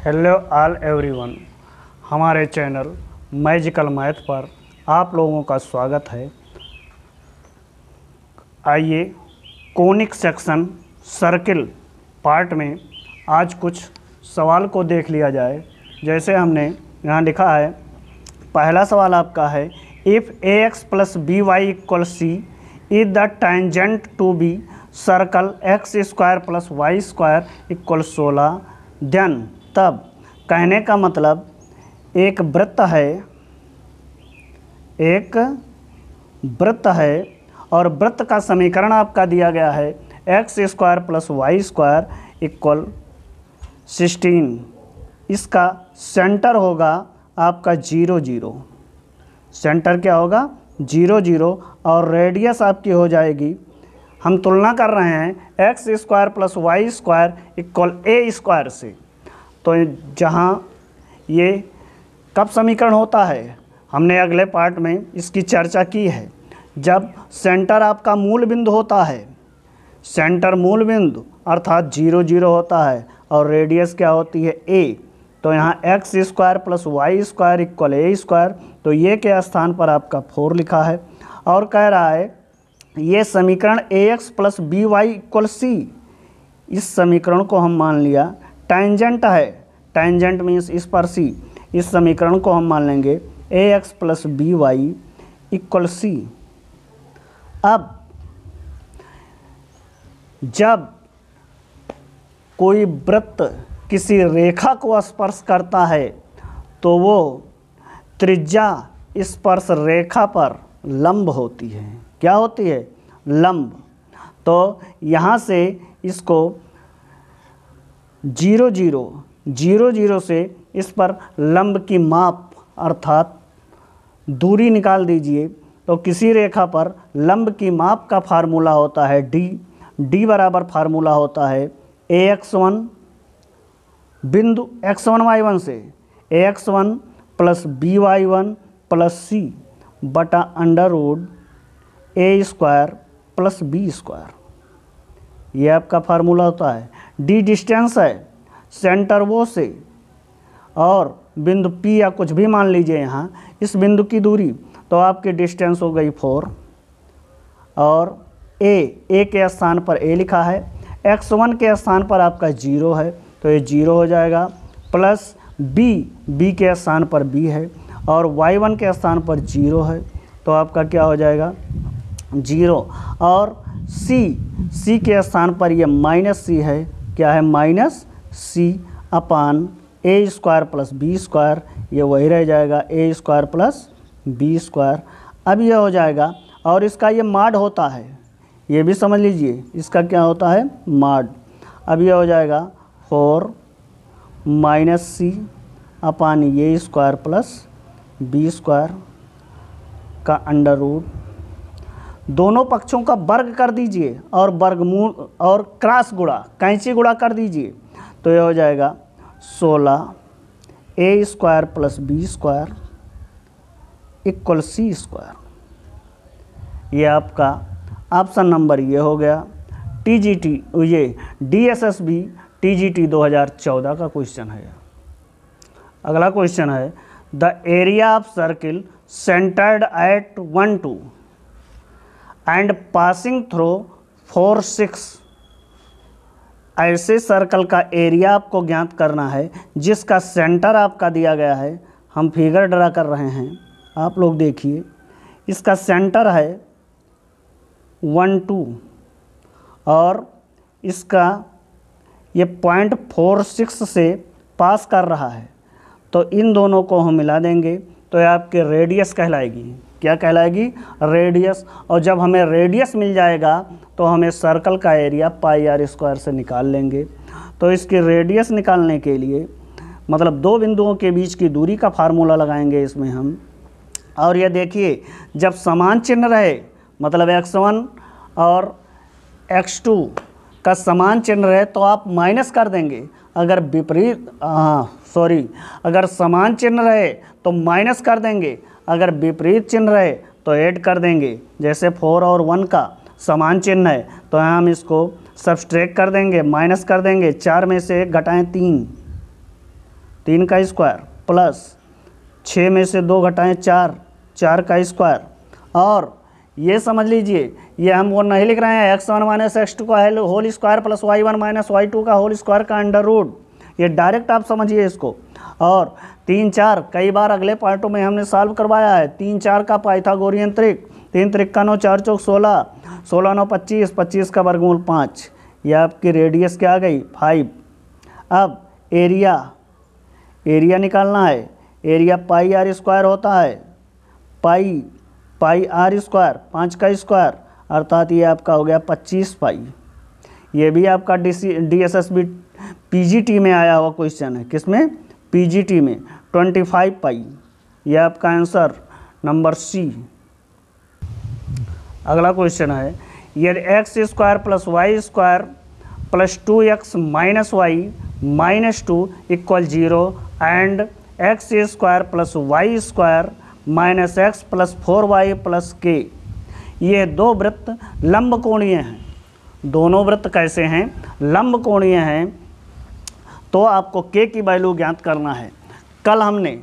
Hello all everyone, हमारे channel magical math पर आप लोगों का स्वागत है। आइए कोनिक सेक्शन सर्किल पार्ट में आज कुछ सवाल को देख लिया जाए। जैसे हमने यहाँ लिखा है, पहला सवाल आपका है, if ax plus b y equal c is the tangent to be circle x square plus y square equal 16 then. तब कहने का मतलब एक वृत्त है और वृत्त का समीकरण आपका दिया गया है x square plus y square equal 16। इसका सेंटर होगा आपका 0 0। सेंटर क्या होगा 0 0 और रेडियस आपकी हो जाएगी, हम तुलना कर रहे हैं x square plus y square equal a square से। तो जहाँ ये कब समीकरण होता है, हमने अगले पार्ट में इसकी चर्चा की है। जब सेंटर आपका मूल बिंदु होता है, सेंटर मूल बिंदु अर्थात 0 0 होता है और रेडियस क्या होती है a, तो यहाँ x square plus y square equal a square, तो ये के स्थान पर आपका 4 लिखा है। और कह रहा है ये समीकरण ax plus b y equal c, इस समीकरण को हम मान लिया टेंजेंट है। टेंजेंट मीन्स इस पर सी, इस समीकरण को हम मान लेंगे ax plus b y equal c. अब जब कोई वृत्त किसी रेखा को स्पर्श करता है तो वो त्रिज्या स्पर्श रेखा पर लंब होती है। क्या होती है? लंब। तो यहाँ से इसको 0 0 से इस पर लंब की माप अर्थात दूरी निकाल दीजिए। तो किसी रेखा पर लंब की माप का फार्मूला होता है d बराबर फार्मूला होता है ax1 बिंदु x1 y1 से ax1 प्लस by1 प्लस सी बटा अंडर रूट ए स्क्वायर प्लस बी स्क्वायर। ये आपका फार्मूला होता है। d डिस्टेंस है सेंटर वो से और बिंदु P या कुछ भी मान लीजिए यहाँ इस बिंदु की दूरी, तो आपकी डिस्टेंस हो गई 4 और a के स्थान पर a लिखा है, x1 के स्थान पर आपका 0 है तो ये 0 हो जाएगा, प्लस b के स्थान पर b है और y1 के स्थान पर 0 है तो आपका क्या हो जाएगा 0, और c के स्थान पर ये माइनस c है। क्या है? माइनस c अपान ए स्क्वायर प्लस बी स्क्वायर, ये वही रह जाएगा ए स्क्वायर प्लस बी स्क्वायर। अब ये हो जाएगा और इसका ये माड होता है, ये भी समझ लीजिए इसका क्या होता है माड। अब ये हो जाएगा 4 माइनस सी अपान ए स्क्वायर प्लस बी स्क्वायर का अंडर रूट, दोनों पक्षों का वर्ग कर दीजिए और वर्गमूल और क्रॉस गुणा कैंची गुणा कर दीजिए, तो ये हो जाएगा 16 a square plus b square equal c square. ये आपका ऑप्शन नंबर ये हो गया। TGT ये DSSB TGT 2014 का क्वेश्चन है। अगला क्वेश्चन है, the area of circle centred at 1 2 and passing through 4 6। ऐसे सर्कल का एरिया आपको ज्ञात करना है जिसका सेंटर आपका दिया गया है। हम फिगर ड्रा कर रहे हैं, आप लोग देखिए। इसका सेंटर है 1 2 और इसका ये पॉइंट 4 6 से पास कर रहा है, तो इन दोनों को हम मिला देंगे तो ये आपके रेडियस कहलाएगी। क्या कहलाएगी? रेडियस। और जब हमें रेडियस मिल जाएगा तो हमें सर्कल का एरिया पाई आर स्क्वायर से निकाल लेंगे। तो इसके रेडियस निकालने के लिए मतलब दो बिंदुओं के बीच की दूरी का फार्मूला लगाएंगे इसमें हम। और ये देखिए जब समान चिन्ह रहे, मतलब x1 और x2 का समान चिन्ह रहे तो आप माइनस कर देंगे। अगर विपरीत अगर समान चिन्ह रहे तो माइनस कर देंगे, अगर विपरीत चिन्ह रहे तो ऐड कर देंगे। जैसे 4 और 1 का समान चिन्ह है तो हम इसको सब्सट्रैक्ट कर देंगे, माइनस कर देंगे। 4 में से 1 घटाएं 3, 3 का स्क्वायर प्लस 6 में से 2 घटाएं 4, 4 का स्क्वायर। और ये समझ लीजिए, ये हम वो नहीं लिख रहे हैं x1 माइनस x2 का whole square plus y1 minus y2 का होल स्क्वायर का अंडर रूट, ये डायरेक्ट आप समझिए इसको। और 3 4 कई बार अगले पार्टों में हमने सॉल्व करवाया है। 3 4 का पाइथागोरियन त्रिक, 3 त्रिक का 9, 4 चौक 16, 16 9 25, 25 का वर्गमूल 5। यह आपकी रेडियस क्या आ गई 5। अब एरिया निकालना है। एरिया पाई आर स्क्वायर होता है, पाई आर स्क्वायर 5 का स्क्वायर, अर्थात ये आपका हो गया 25 पाई। ये भी आपका DSSB PGT में आया हुआ क्वेश्चन है। किसमें? PGT में 25 पाई। ये आपका आंसर नंबर सी। अगला क्वेश्चन है, यदि x square plus y square plus 2x minus y minus 2 equal 0 and x square plus y square minus x plus 4y plus k, ये दो वृत्त लंब कोणीय हैं। दोनों वृत्त कैसे हैं? लंब कोणीय हैं। तो आपको के की वैल्यू ज्ञात करना है। कल हमने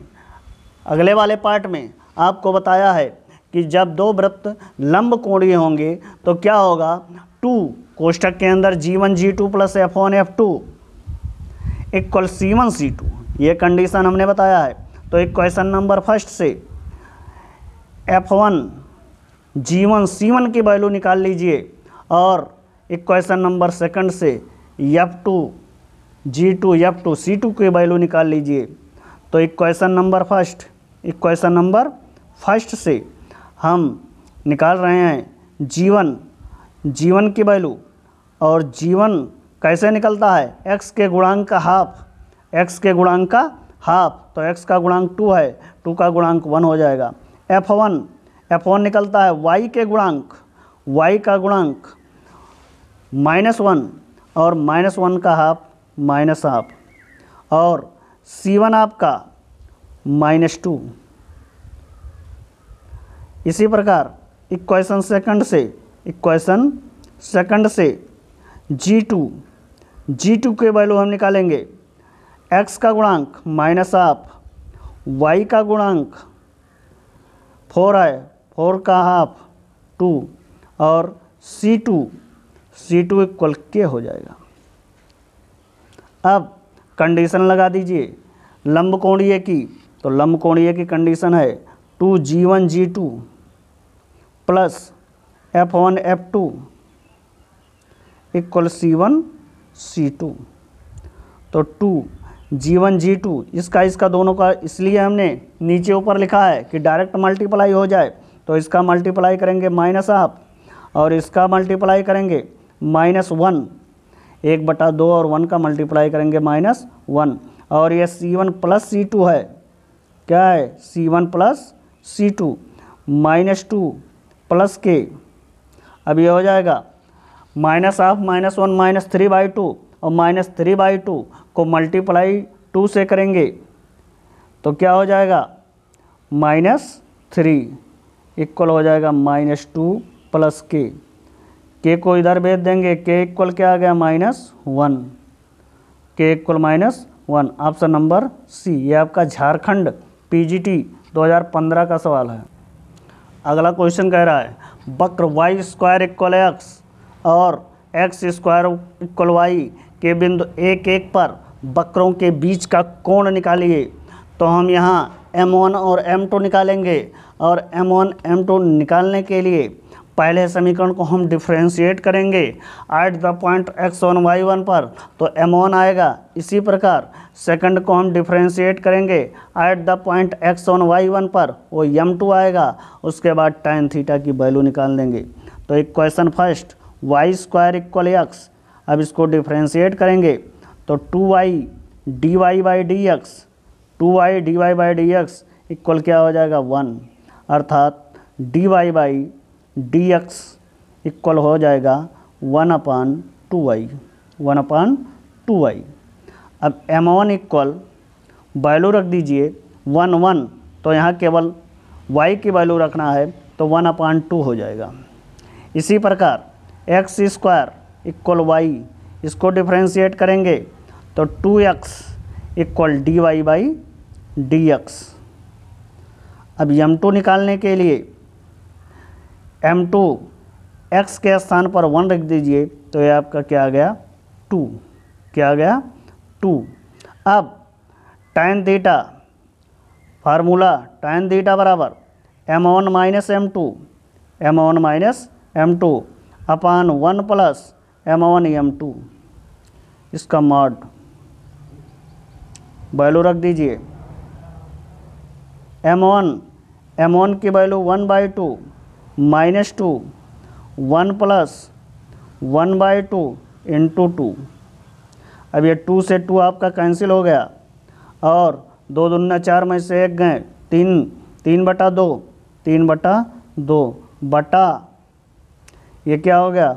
अगले वाले पार्ट में आपको बताया है कि जब दो वृत्त लंब कोणीय होंगे तो क्या होगा, 2 कोष्ठक के अंदर G1 G2 plus F1 F2 equal C1 C2, ये कंडीशन हमने बताया है। तो इक्वेशन नंबर फर्स्ट से F1 G1 C1 की वैल्यू निकाल लीजिए और इक्वेशन नंबर सेकंड से F2 G2 F2 C2 की वैल्यू निकाल लीजिए। तो इक्वेशन नंबर फर्स्ट से हम निकाल रहे हैं G1 की वैल्यू। और G1 कैसे निकलता है? x के गुणांक का हाफ, तो x का गुणांक 2 है, 2 का गुणांक 1 हो जाएगा। F1 निकलता है y का गुणांक -1 और -1 का हाफ -हाफ, और C1 आपका -2। इसी प्रकार इक्वेशन सेकंड से G2 के वैल्यू हम निकालेंगे। x का गुणांक -हाफ, y का गुणांक 4 है, 4 का हाफ 2, और C2 इक्वल के हो जाएगा। अब कंडीशन लगा दीजिए लंब कोणीय की। तो लंब कोणीय की कंडीशन है 2G1 G2 plus F1 F2 equal C1 C2। तो 2G1 G2 इसका दोनों का इसलिए हमने नीचे ऊपर लिखा है कि डायरेक्ट मल्टीप्लाई हो जाए। तो इसका मल्टीप्लाई करेंगे -हाफ और इसका मल्टीप्लाई करेंगे -1, 1/2 और 1 का मल्टीप्लाई करेंगे -1। और ये C1 प्लस C2 है। क्या है? C1 प्लस C2 -2 प्लस के। अब ये हो जाएगा -हाफ -1 -3/2, और -3/2 को मल्टीप्लाई 2 से करेंगे तो क्या हो जाएगा -3 इक्वल हो जाएगा -2 प्लस के को इधर भेज देंगे। के इक्वल क्या आ गया -1, के इक्वल -1। ऑप्शन नंबर सी, ये आपका झारखंड PGT 2015 का सवाल है। अगला क्वेश्चन कह रहा है वक्र y स्क्वायर इक्वल x और x स्क्वायर इक्वल y के बिंदु 1 1 पर वक्रों के बीच का कोण निकालिए। तो हम यहाँ M1 और M2 निकालेंगे, और M1 M2 निकालने के लिए पहले समीकरण को हम डिफ्रेंशिएट करेंगे at the point x1 y1 पर, तो M1 आएगा। इसी प्रकार सेकंड को हम डिफ्रेंशिएट करेंगे at the point x1 y1 पर, वो M2 आएगा। उसके बाद tan थीटा की वैल्यू निकाल देंगे। तो equation first y square equal x, अब इसको डिफ्रेंशिएट करेंगे तो 2y dy by dx equal क्या हो जाएगा 1, अर्थात dy बाई dx इक्वल हो जाएगा 1/2y। अब M1 इक्वल वैल्यू रख दीजिए 1, तो यहाँ केवल y की वैल्यू रखना है, तो 1/2 हो जाएगा। इसी प्रकार x स्क्वायर इक्वल y, इसको डिफ्रेंशिएट करेंगे तो 2x equal d y by d x. अब m2 निकालने के लिए m2 x के स्थान पर 1 रख दीजिए, तो ये आपका क्या आ गया 2, क्या आ गया 2। अब tan theta formula tan theta बराबर m1 माइनस m2 अपान 1 प्लस m1 m2, इसका मॉड वैल्यू रख दीजिए। m1 की वैल्यू 1/2 माइनस 2 1 प्लस 1/2 इंटू 2। अब ये 2 से 2 आपका कैंसिल हो गया और 2 दूना 4 में से 1 गए 3/2 बटा ये क्या हो गया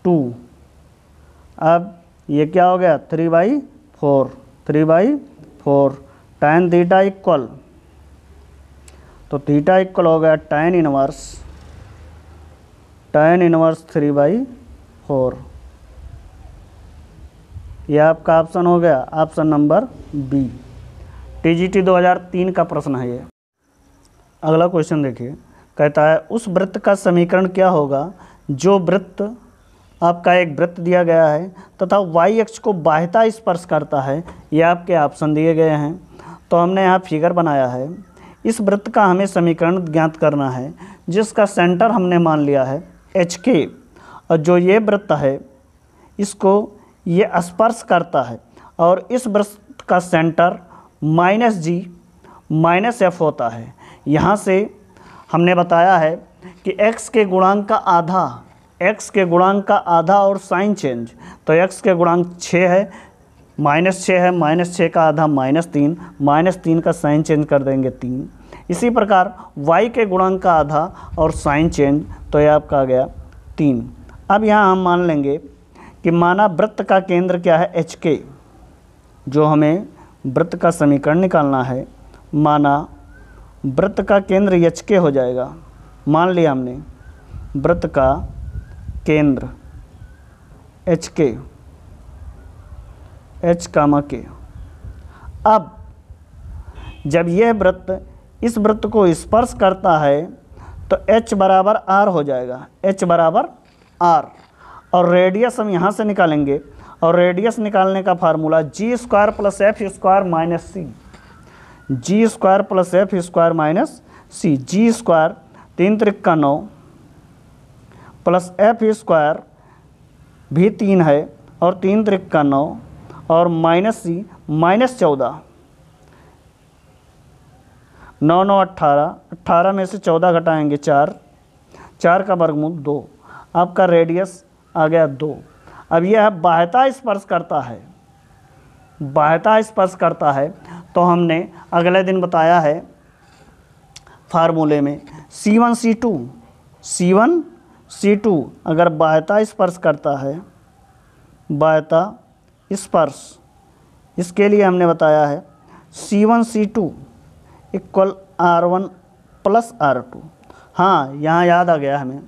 2। अब ये क्या हो गया 3/4 tan थीटा इक्वल, तो थीटा इक्वल हो गया tan इनवर्स 3/4। यह आपका ऑप्शन हो गया ऑप्शन नंबर बी। टीजीटी 2003 का प्रश्न है ये। अगला क्वेश्चन देखिए, कहता है उस वृत्त का समीकरण क्या होगा जो वृत्त आपका एक वृत्त दिया गया है तथा वाई अक्ष को बाह्यता स्पर्श करता है। ये आपके ऑप्शन दिए गए हैं, तो हमने यहाँ फिगर बनाया है। इस वृत्त का हमें समीकरण ज्ञात करना है जिसका सेंटर हमने मान लिया है एच के, और जो ये वृत्त है इसको ये स्पर्श करता है और इस वृत्त का सेंटर -g -f होता है। यहाँ से हमने बताया है कि x के गुणांक का आधा और साइन चेंज, तो x के गुणांक 6 है -6 है, -6 का आधा -3 का साइन चेंज कर देंगे 3। इसी प्रकार y के गुणांक का आधा और साइन चेंज, तो ये आपका आ गया 3। अब यहाँ हम मान लेंगे कि माना वृत्त का केंद्र क्या है एच के, जो हमें वृत्त का समीकरण निकालना है। माना वृत्त का केंद्र एच के हो जाएगा, मान लिया हमने वृत्त का केंद्र एच के के। अब जब यह वृत्त इस वृत्त को स्पर्श करता है तो h बराबर r हो जाएगा, h बराबर r, और रेडियस हम यहाँ से निकालेंगे, और रेडियस निकालने का formula g² + f² minus c, g² + f² minus c। g² 3 त्रिक का 9 प्लस f² भी 3 है और 3 त्रिक का 9 और माइनस c -14, 9 9 18 में से 14 घटाएंगे 4 का वर्गमूल 2, आपका रेडियस आ गया 2। अब यह बाह्यता स्पर्श करता है, तो हमने अगले दिन बताया है फार्मूले में C1 C2 अगर बाह्यता स्पर्श करता है, बाह्यता स्पर्श, इसके लिए हमने बताया है C1 C2 equal R1 + R2। हाँ, यहाँ याद आ गया हमें,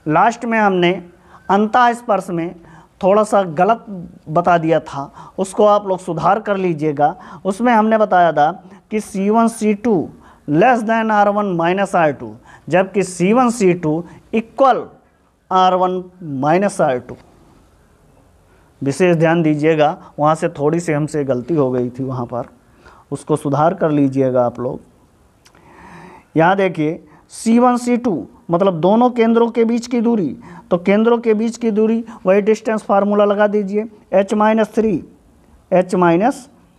लास्ट में हमने अंतः स्पर्श में थोड़ा सा गलत बता दिया था, उसको आप लोग सुधार कर लीजिएगा। उसमें हमने बताया था कि C1 C2 less than R1 minus R2, जबकि C1 C2 equal R1 minus R2। विशेष ध्यान दीजिएगा, वहाँ से थोड़ी सी हमसे गलती हो गई थी, वहाँ पर उसको सुधार कर लीजिएगा आप लोग। यहाँ देखिए C1 C2 मतलब दोनों केंद्रों के बीच की दूरी, तो केंद्रों के बीच की दूरी वही डिस्टेंस फार्मूला लगा दीजिए, h -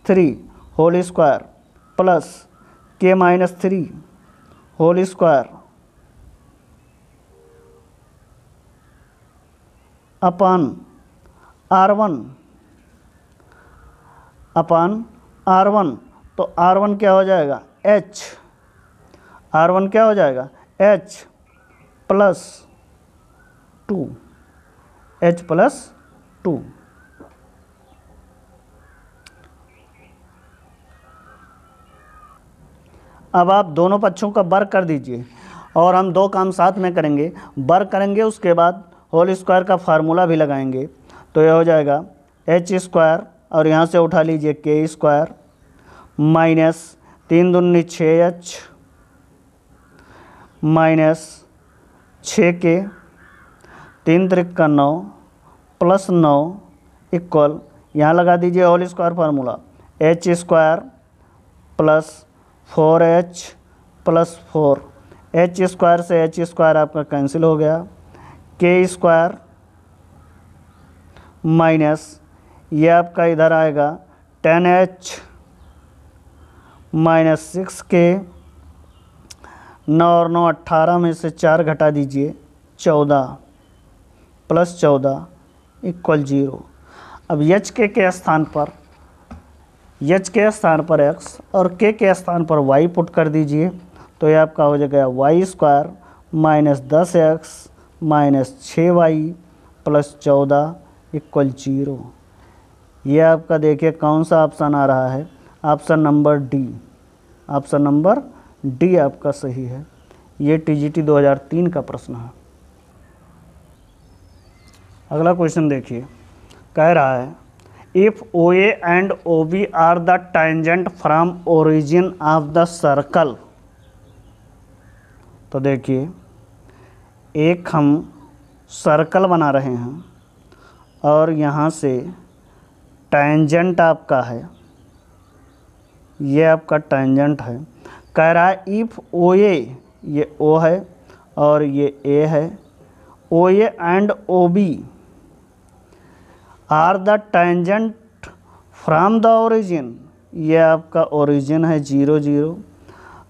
3 whole square plus k - 3 whole square upon R1, तो R1 क्या हो जाएगा h, R1 क्या हो जाएगा h + 2। अब आप दोनों पक्षों का वर्ग कर दीजिए, और हम दो काम साथ में करेंगे, वर्ग करेंगे उसके बाद होल स्क्वायर का फार्मूला भी लगाएंगे, तो यह हो जाएगा h² और यहाँ से उठा लीजिए के स्क्वायर माइनस 3 दूनी 6h माइनस 6k 3 त्रिक 9 प्लस 9 इक्वल, यहाँ लगा दीजिए whole square formula h square plus 4h plus 4, h square से h स्क्वायर आपका कैंसिल हो गया, k स्क्वायर माइनस ये आपका इधर आएगा 10h माइनस 6k, 9 और 9 18 में से 4 घटा दीजिए 14 प्लस 14 इक्वल 0। अब एच के स्थान पर x और के स्थान पर y पुट कर दीजिए, तो ये आपका हो जाएगा y square minus 10x minus 6y plus 14 equal 0। ये आपका देखिए कौन सा ऑप्शन आ रहा है, option number D. Option number D आपका सही है। ये टीजीटी 2003 का प्रश्न है। अगला क्वेश्चन देखिए, कह रहा है if O A and O B are the tangent from origin of the circle. तो देखिए एक हम सर्कल बना रहे हैं और यहाँ से टेंजेंट आपका है, ये आपका टेंजेंट है। कह रहा है इफ ओ ए, ये ओ है और ये ए है, O A and O B are the tangent from the origin, ये आपका ओरिजिन है 0 0।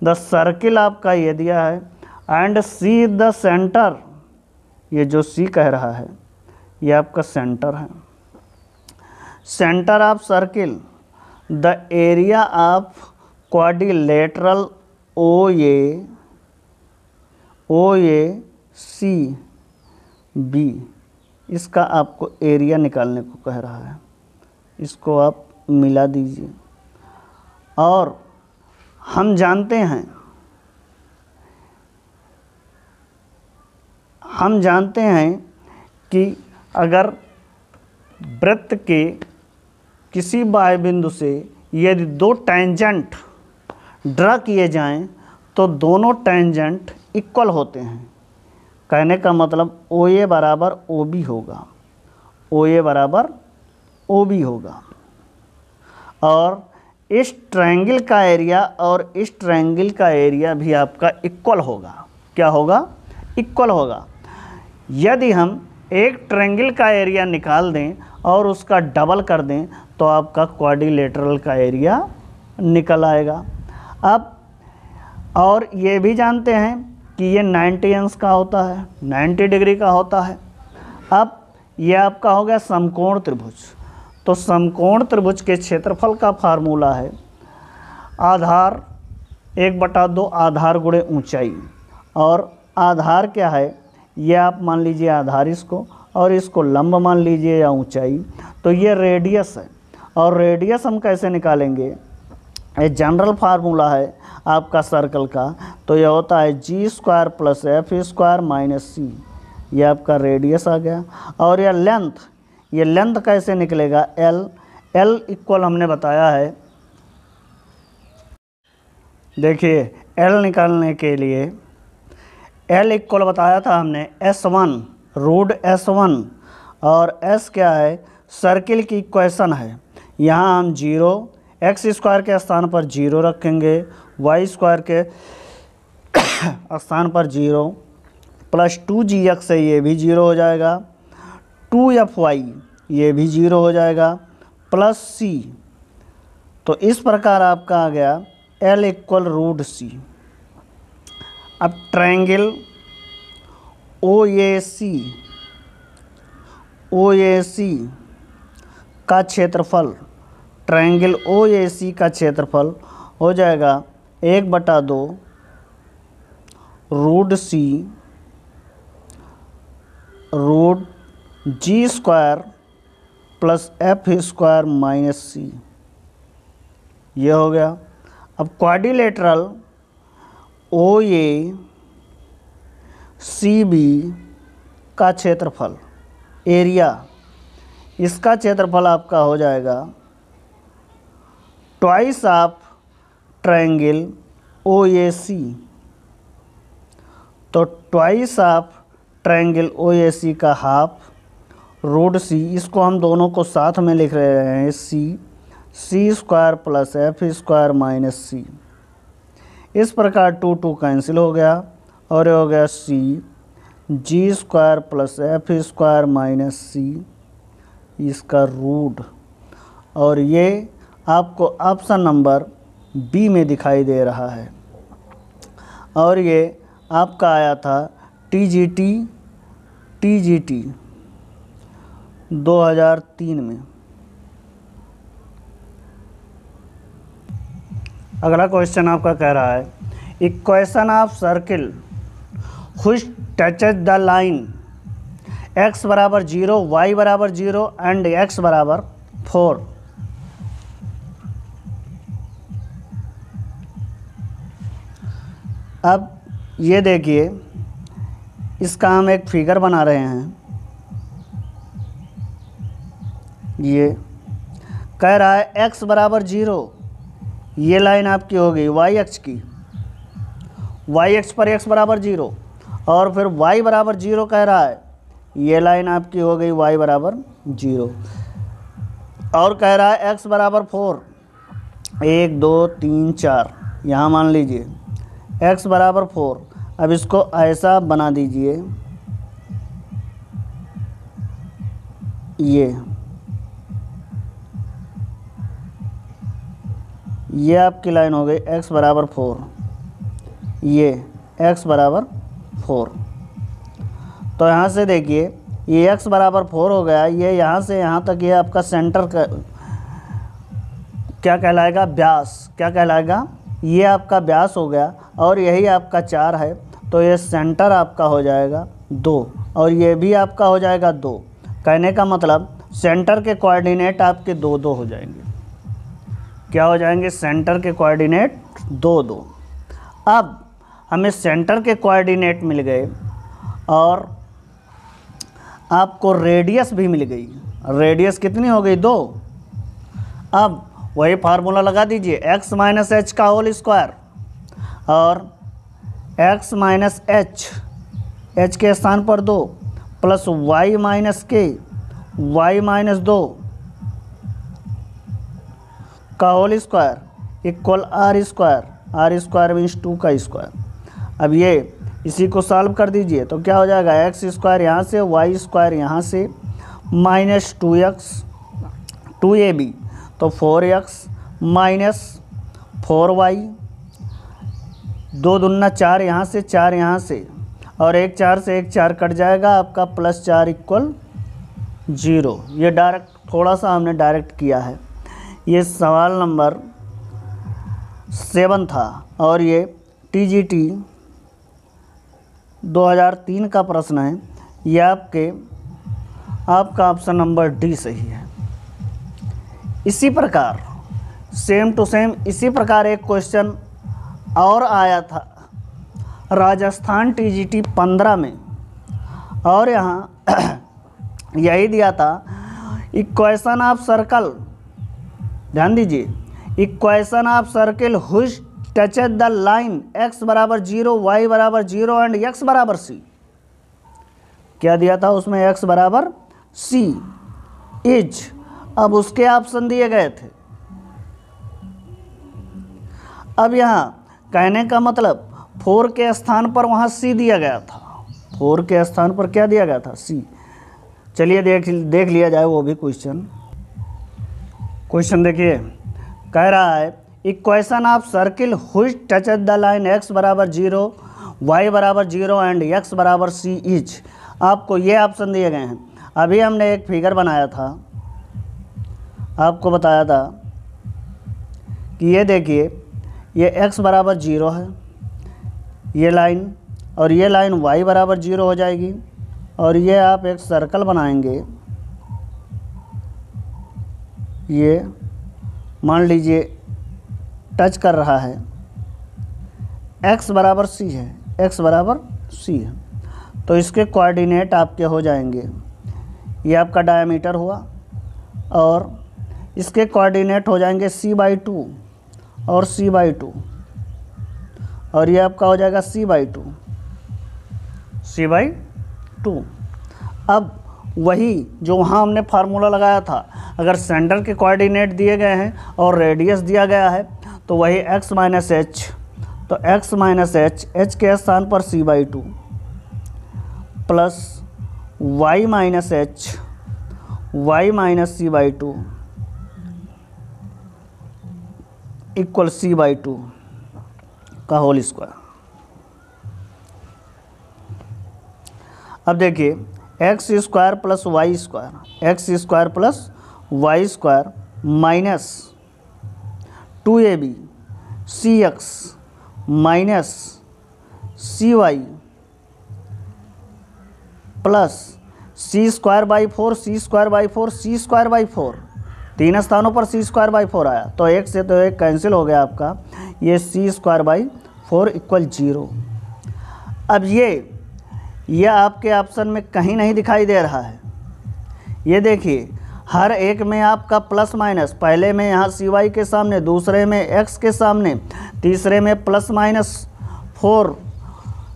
द सर्किल आपका ये दिया है एंड सी द सेंटर, ये जो सी कह रहा है ये आपका सेंटर है। Centre of circle, the area of quadrilateral O A C B, इसका आपको एरिया निकालने को कह रहा है। इसको आप मिला दीजिए और हम जानते हैं कि अगर वृत्त के किसी बाह्य बिंदु से यदि 2 टेंजेंट ड्रा किए जाएं तो दोनों टेंजेंट इक्वल होते हैं। कहने का मतलब ओ ए बराबर ओ बी होगा, ओ ए बराबर ओ बी होगा। और इस ट्रायंगल का एरिया और इस ट्रायंगल का एरिया भी आपका इक्वल होगा। क्या होगा? इक्वल होगा। यदि हम एक ट्रायंगल का एरिया निकाल दें और उसका डबल कर दें तो आपका क्वाड्रिलेटरल का एरिया निकल आएगा। अब और ये भी जानते हैं कि ये 90 अंश का होता है, 90 डिग्री का होता है। अब ये आपका हो गया समकोण त्रिभुज। तो समकोण त्रिभुज के क्षेत्रफल का फार्मूला है आधार 1/2 आधार गुणे ऊंचाई। और आधार क्या है, ये आप मान लीजिए आधार इसको, और इसको लंब मान लीजिए या ऊंचाई। तो ये रेडियस है। और रेडियस हम कैसे निकालेंगे? ये जनरल फार्मूला है आपका सर्कल का। तो ये होता है g square plus f square minus c, ये आपका रेडियस आ गया। और ये लेंथ कैसे निकलेगा? एल इक्वल हमने बताया है, देखिए एल निकालने के लिए एल इक्वल बताया था हमने S1 रूट S1, और S क्या है? सर्किल की इक्वेशन है। यहाँ हम 0 एक्स स्क्वायर के स्थान पर 0 रखेंगे, वाई स्क्वायर के स्थान पर 0 प्लस 2gx है, ये भी 0 हो जाएगा, 2fy ये भी 0 हो जाएगा, प्लस c। तो इस प्रकार आपका आ गया L इक्वल रूट सी। अब ट्रायंगल OAC का क्षेत्रफल, ट्रायंगल OAC का क्षेत्रफल हो जाएगा 1/2 root c root g square plus f square minus c, ये हो गया। अब क्वाड्रिलेटरल OACB का क्षेत्रफल, एरिया, इसका क्षेत्रफल आपका हो जाएगा ट्वाइस ऑफ ट्रायंगल OAC, तो ट्वाइस ऑफ ट्रायंगल OAC का हाफ रूट सी, इसको हम दोनों को साथ में लिख रहे हैं c square plus f square minus c. इस प्रकार 2 2 कैंसिल हो गया और ये हो गया c g square plus f square minus c इसका रूट, और ये आपको ऑप्शन नंबर बी में दिखाई दे रहा है। और ये आपका आया था TGT 2003 में। अगला क्वेश्चन आपका कह रहा है equation of circle which touches the line x बराबर 0, y बराबर 0 एंड x बराबर 4। अब ये देखिए, इसका हम एक फिगर बना रहे हैं। ये कह रहा है x बराबर 0, ये लाइन आपकी हो गई y अक्ष की, y अक्ष पर x बराबर 0, और फिर y बराबर 0 कह रहा है, ये लाइन आपकी हो गई y बराबर 0, और कह रहा है x बराबर 4, 1 2 3 4, यहाँ मान लीजिए x बराबर 4। अब इसको ऐसा बना दीजिए, ये आपकी लाइन हो गई x बराबर 4, ये x बराबर 4। तो यहाँ से देखिए ये x बराबर 4 हो गया, ये यहाँ से यहाँ तक ये आपका सेंटर का क्या कहलाएगा, व्यास, क्या कहलाएगा, ये आपका व्यास हो गया, और यही आपका 4 है, तो ये सेंटर आपका हो जाएगा 2, और ये भी आपका हो जाएगा 2। कहने का मतलब सेंटर के कोऑर्डिनेट आपके 2 2 हो जाएंगे। क्या हो जाएंगे, सेंटर के कोऑर्डिनेट 2 2। अब हमें सेंटर के कोऑर्डिनेट मिल गए और आपको रेडियस भी मिल गई। रेडियस कितनी हो गई, 2। अब वही फार्मूला लगा दीजिए, x माइनस एच का होल स्क्वायर और x माइनस एच के स्थान पर 2 plus y minus k y minus 2 का whole square equal r square means 2 का स्क्वायर। अब ये इसी को सॉल्व कर दीजिए तो क्या हो जाएगा, x स्क्वायर यहाँ से, y स्क्वायर यहाँ से, माइनस 2x 2ab, तो 4x माइनस 4y, 2 दूना 4 यहाँ से, 4 यहाँ से, और 1 4 से 1 4 कट जाएगा आपका, प्लस 4 इक्वल 0। ये डायरेक्ट थोड़ा सा हमने डायरेक्ट किया है। ये सवाल नंबर 7 था और ये TGT 2003 का प्रश्न है। ये आपका ऑप्शन नंबर डी सही है। इसी प्रकार सेम टू सेम इसी प्रकार एक क्वेश्चन और आया था राजस्थान TGT 15 में, और यहाँ यही दिया था इक्वेशन ऑफ सर्कल, ध्यान दीजिए, equation of circle which touches the line x बराबर 0, y बराबर 0 एंड x बराबर c। क्या दिया था उसमें, x बराबर c इज, अब उसके ऑप्शन दिए गए थे। अब यहाँ कहने का मतलब 4 के स्थान पर वहाँ c दिया गया था, 4 के स्थान पर क्या दिया गया था, c। चलिए देख लिया जाए वो भी क्वेश्चन देखिए, कह रहा है equation of circle which touches the line x बराबर 0, y बराबर 0 एंड x बराबर c इज। आपको ये ऑप्शन दिए गए हैं। अभी हमने एक फिगर बनाया था, आपको बताया था कि ये देखिए ये x बराबर 0 है, ये लाइन, और ये लाइन y बराबर 0 हो जाएगी, और ये आप एक सर्कल बनाएंगे। ये मान लीजिए टच कर रहा है, x बराबर c है, x बराबर c है, तो इसके कोऑर्डिनेट आपके हो जाएंगे, ये आपका डायमीटर हुआ और इसके कोऑर्डिनेट हो जाएंगे c/2 और c/2, और ये आपका हो जाएगा c/2। अब वही जो वहाँ हमने फार्मूला लगाया था, अगर सेंटर के कोऑर्डिनेट दिए गए हैं और रेडियस दिया गया है तो वही x माइनस एच, तो x माइनस एच के स्थान पर c/2 plus y minus h y minus c/2 equal c/2 का होल स्क्वायर। अब देखिए x square plus y square minus 2ab cx minus cy plus c²/4 तीन स्थानों पर c²/4 आया, तो एक से तो एक कैंसिल हो गया आपका, ये c²/4 इक्वल 0। अब ये आपके ऑप्शन में कहीं नहीं दिखाई दे रहा है। ये देखिए हर एक में आपका प्लस माइनस, पहले में यहाँ cy के सामने, दूसरे में x के सामने, तीसरे में प्लस माइनस 4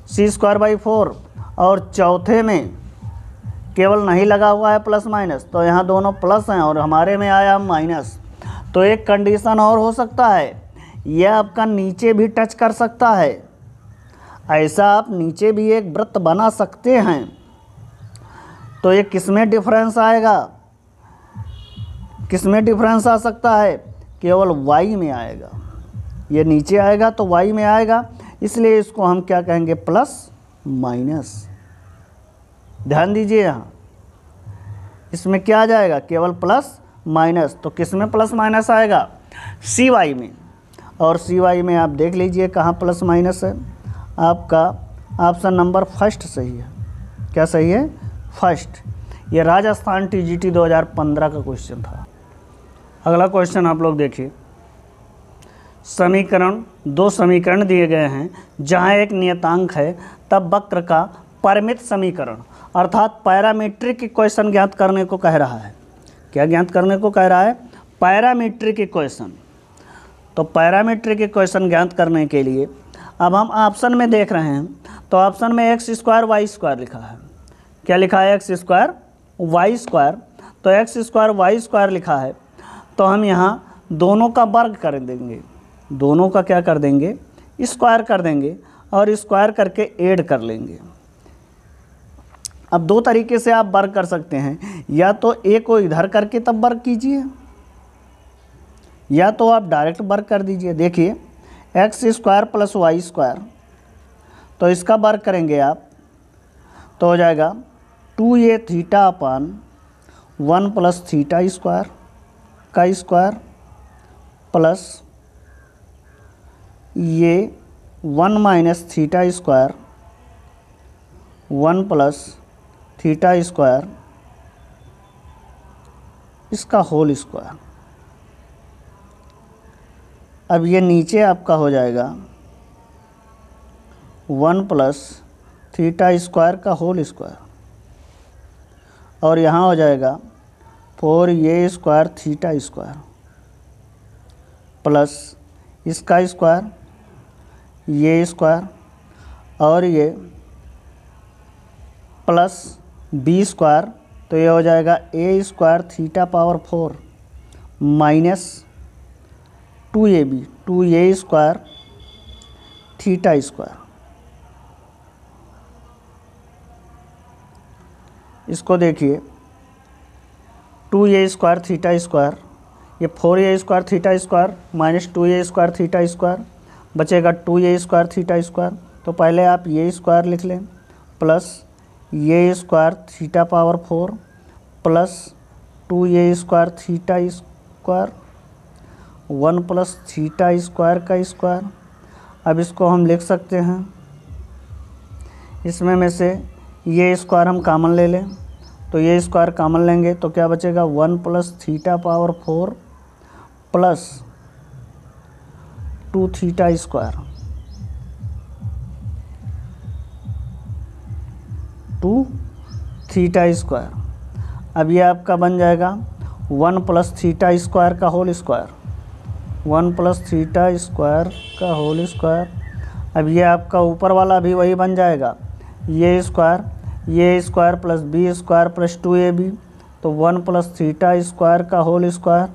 c²/4 और चौथे में केवल नहीं लगा हुआ है प्लस माइनस, तो यहाँ दोनों प्लस हैं और हमारे में आया माइनस। तो एक कंडीशन और हो सकता है, यह आपका नीचे भी टच कर सकता है, ऐसा आप नीचे भी एक वृत्त बना सकते हैं। तो ये किसमें डिफरेंस आएगा, किसमें डिफरेंस आ सकता है, केवल y में आएगा। ये नीचे आएगा तो y में आएगा, इसलिए इसको हम क्या कहेंगे, प्लस माइनस। ध्यान दीजिए यहाँ इसमें क्या आ जाएगा, केवल प्लस माइनस। तो किस में प्लस माइनस आएगा, cy में, और cy में आप देख लीजिए कहाँ प्लस माइनस है, आपका ऑप्शन नंबर फर्स्ट सही है। क्या सही है, फर्स्ट। ये राजस्थान TGT 2015 का क्वेश्चन था। अगला क्वेश्चन आप लोग देखिए, दो समीकरण दिए गए हैं जहां एक नियतांक है, तब वक्र का परिमित समीकरण अर्थात पैरामीट्रिक इक्वेशन ज्ञात करने को कह रहा है। क्या ज्ञात करने को कह रहा है, पैरामीट्रिक इक्वेशन। तो पैरामीट्रिक इक्वेशन ज्ञात करने के लिए अब हम ऑप्शन में देख रहे हैं, तो ऑप्शन में x² y² लिखा है। क्या लिखा है, x² y², तो x² y² लिखा है, तो हम यहाँ दोनों का वर्ग कर देंगे, दोनों का क्या कर देंगे, स्क्वायर कर देंगे, और स्क्वायर करके ऐड कर लेंगे। अब दो तरीके से आप वर्ग कर सकते हैं, या तो a को इधर करके तब वर्ग कीजिए, या तो आप डायरेक्ट वर्ग कर दीजिए। देखिए x² प्लस y², तो इसका वर्ग करेंगे आप तो हो जाएगा 2a theta upon 1 plus theta square का स्क्वायर प्लस ये 1 minus theta square 1 plus theta square इसका होल स्क्वायर। अब ये नीचे आपका हो जाएगा 1 प्लस थीटा स्क्वायर का होल स्क्वायर, और यहाँ हो जाएगा 4a² थीटा स्क्वायर प्लस इसका स्क्वायर, ये स्क्वायर, और ये प्लस b², तो ये हो जाएगा a² theta power 4 minus 2a² theta square. इसको देखिए 2a² थीटा स्क्वायर, ये 4a² theta square minus 2a² theta square, बचेगा 2a² थीटा स्क्वायर। तो पहले आप ये स्क्वायर लिख लें plus a² theta power 4 plus 2a² theta square 1 plus theta square का स्क्वायर। अब इसको हम लिख सकते हैं, इसमें में से ये स्क्वायर हम कॉमन ले लें, तो ये स्क्वायर कॉमन लेंगे तो क्या बचेगा 1 plus theta power 4 plus 2 theta square 2 theta square. अब ये आपका बन जाएगा 1 प्लस थीटा स्क्वायर का whole square, 1 plus theta square का होल स्क्वायर। अब ये आपका ऊपर वाला भी वही बन जाएगा, ये square plus b square plus 2ab, तो 1 प्लस थीटा स्क्वायर का होल स्क्वायर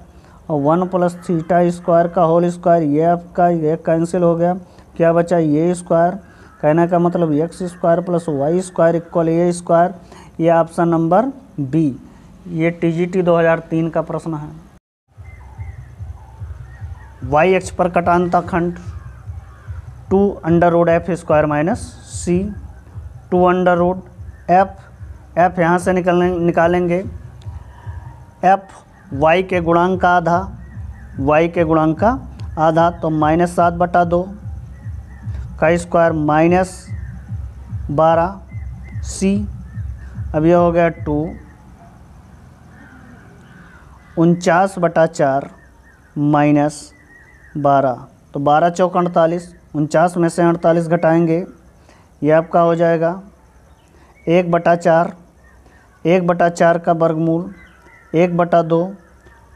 और 1 प्लस थीटा स्क्वायर का होल स्क्वायर, ये आपका ये कैंसिल हो गया, क्या बचा ये स्क्वायर। कहने का मतलब x square plus y square equal ये स्क्वायर। ये ऑप्शन नंबर बी, ये टीजीटी 2003 का प्रश्न है। वाई अक्ष पर कटानता खंड 2 under root f square minus c, 2 under root f यहाँ से निकालेंगे, एफ वाई के गुणांक का आधा, तो -7/2 का स्क्वायर माइनस 12 सी। अब ये हो गया 2 49/4 माइनस 12, तो 12 चौक 48, 49 में से 48 घटाएंगे, ये आपका हो जाएगा 1/4, 1/4 का वर्गमूल 1/2,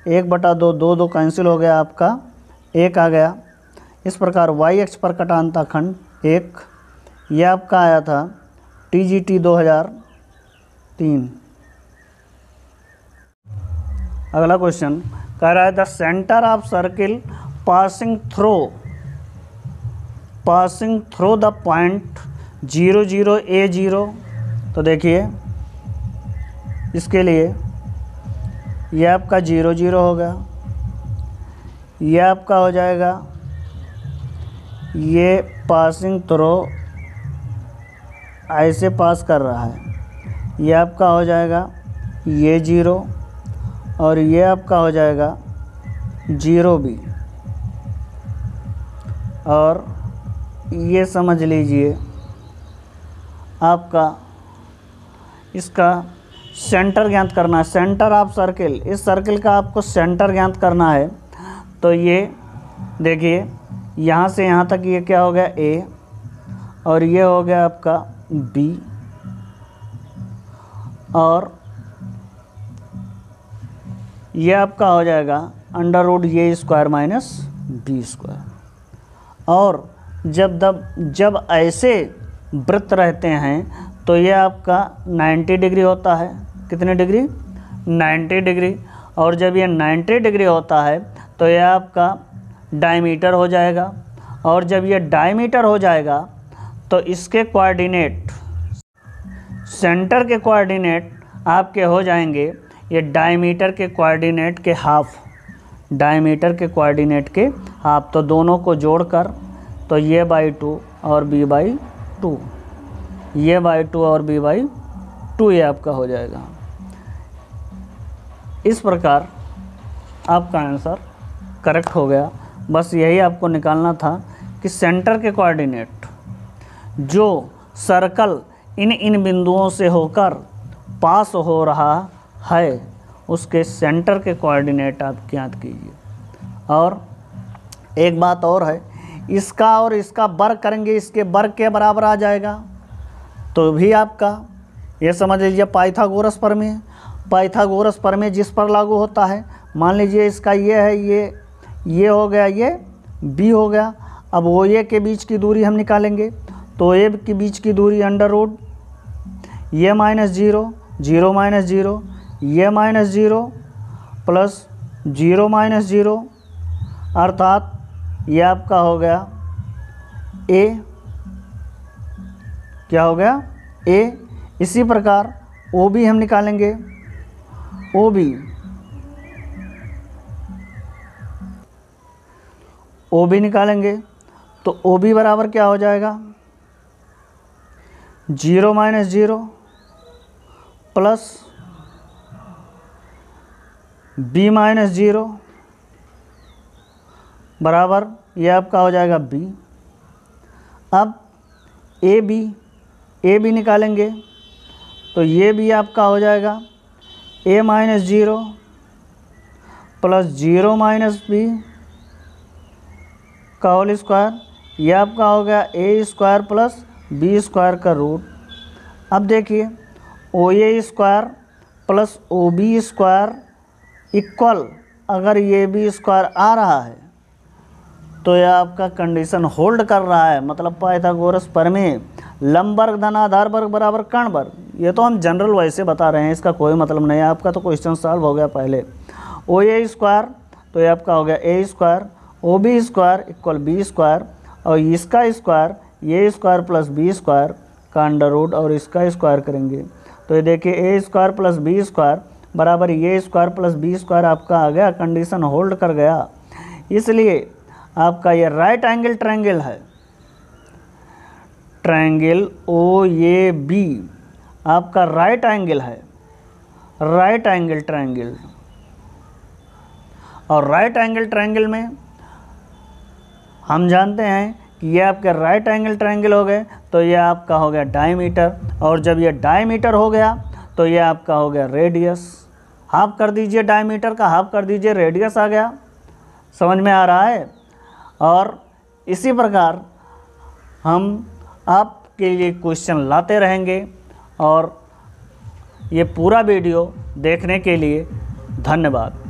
1/2, 2 कैंसिल हो गया, आपका 1 आ गया। इस प्रकार वाई अक्ष पर कटानता खंड 1, यह आपका आया था टीजीटी 2003। अगला क्वेश्चन कह रहा है the centre of circle passing throw the point 0 0 a0। तो देखिए इसके लिए ये आपका 0 0 होगा, ये आपका हो जाएगा, ये पासिंग थ्रो ऐसे पास कर रहा है, ये आपका हो जाएगा ये 0 और ये आपका हो जाएगा 0 भी, और ये समझ लीजिए आपका इसका सेंटर ज्ञात करना है, सेंटर ऑफ सर्किल, इस सर्किल का आपको सेंटर ज्ञात करना है। तो ये देखिए यहाँ से यहाँ तक ये क्या हो गया A और ये हो गया आपका B, और ये आपका हो जाएगा अंडर रूट ये स्क्वायर माइनस बी स्क्वायर। और जब ऐसे वृत्त रहते हैं तो ये आपका 90 डिग्री होता है, कितने डिग्री 90 डिग्री, और जब ये 90 डिग्री होता है तो ये आपका डायमीटर हो जाएगा, और जब ये डायमीटर हो जाएगा तो इसके कोऑर्डिनेट, सेंटर के कोऑर्डिनेट आपके हो जाएंगे ये डायमीटर के कोऑर्डिनेट के हाफ, डायमीटर के कोऑर्डिनेट के हाफ। तो दोनों को जोड़कर तो ये /2 और b/2, ये /2 और b/2 ये आपका हो जाएगा। इस प्रकार आपका आंसर करेक्ट हो गया। बस यही आपको निकालना था कि सेंटर के कोऑर्डिनेट जो सर्कल इन बिंदुओं से होकर पास हो रहा है उसके सेंटर के कोऑर्डिनेट आप ज्ञात कीजिए। और एक बात और है, इसका और इसका वर्ग करेंगे, इसके वर्ग के बराबर आ जाएगा, तो भी आपका ये समझ लीजिए पाइथागोरस प्रमेय, पाइथागोरस प्रमेय जिस पर लागू होता है। मान लीजिए इसका ये है, ये हो गया, ये बी हो गया। अब ओ ए के बीच की दूरी हम निकालेंगे, तो ए के बीच की दूरी अंडर रूट ये -0, 0 -0, ये -0 प्लस 0 -0, अर्थात ये आपका हो गया ए, क्या हो गया ए। इसी प्रकार ओ बी हम निकालेंगे, ओ बी निकालेंगे तो ओ बी बराबर क्या हो जाएगा 0 -0 प्लस b -0 बराबर ये आपका हो जाएगा b। अब ए बी निकालेंगे तो ये भी आपका हो जाएगा a -0 प्लस 0 -b का होल स्क्वायर, यह आपका हो गया a square plus b square का रूट। अब देखिए O A square plus O B square equal अगर ये बी स्क्वायर आ रहा है तो यह आपका कंडीशन होल्ड कर रहा है, मतलब पाइथागोरस प्रमेय लंब वर्ग धन आधार वर्ग बराबर कर्ण वर्ग। ये तो हम जनरल वैसे बता रहे हैं, इसका कोई मतलब नहीं है, आपका तो क्वेश्चन सॉल्व हो गया पहले। ओ ए स्क्वायर तो ये आपका हो गया a square, O B square equal b square, और इसका square a square plus b square का अंडर रूट और इसका स्क्वायर करेंगे तो ये देखिए a square plus b square बराबर a square plus b square आपका आ गया, कंडीशन होल्ड कर गया। इसलिए आपका ये राइट एंगल ट्रायंगल है, ट्रायंगल ओ ए बी आपका राइट एंगल है, राइट एंगल ट्रायंगल। और राइट एंगल ट्रायंगल में हम जानते हैं कि ये आपके राइट एंगल ट्रायंगल हो गए तो ये आपका हो गया डायमीटर, और जब ये डायमीटर हो गया तो ये आपका हो गया रेडियस। हाफ कर दीजिए डायमीटर का, हाफ कर दीजिए रेडियस आ गया, समझ में आ रहा है। और इसी प्रकार हम आपके लिए क्वेश्चन लाते रहेंगे, और ये पूरा वीडियो देखने के लिए धन्यवाद।